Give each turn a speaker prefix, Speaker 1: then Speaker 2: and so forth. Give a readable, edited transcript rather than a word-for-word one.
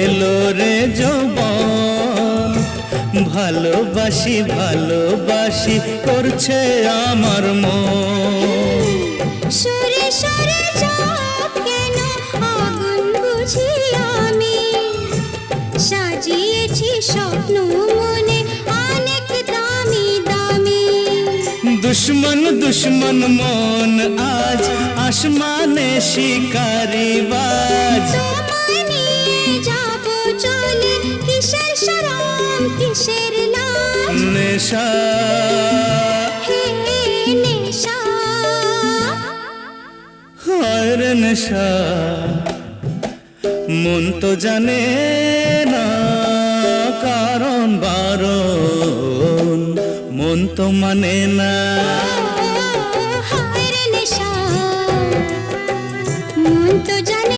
Speaker 1: এলো রে যৌবন, ভালোবাসি ভালোবাসি করছে আমার মন।
Speaker 2: সরে সরে যাও কেন আগুন বুঝি আমি, সাজিয়েছি স্বপ্ন মনে অনেক দামি দামি।
Speaker 1: দুশ্মন দুশ্মন মন আজ আসমানে শিকারি বাজ,
Speaker 2: তোমায় নিয়ে যাব চলে কিসের শরম কিসের লাজ।
Speaker 1: নেশা
Speaker 2: হে নেশা,
Speaker 1: হায় রে নেশা, মন তো জানে না কারণ বারণ, মন তো মানে না।
Speaker 2: হায় রে নেশা, মন তো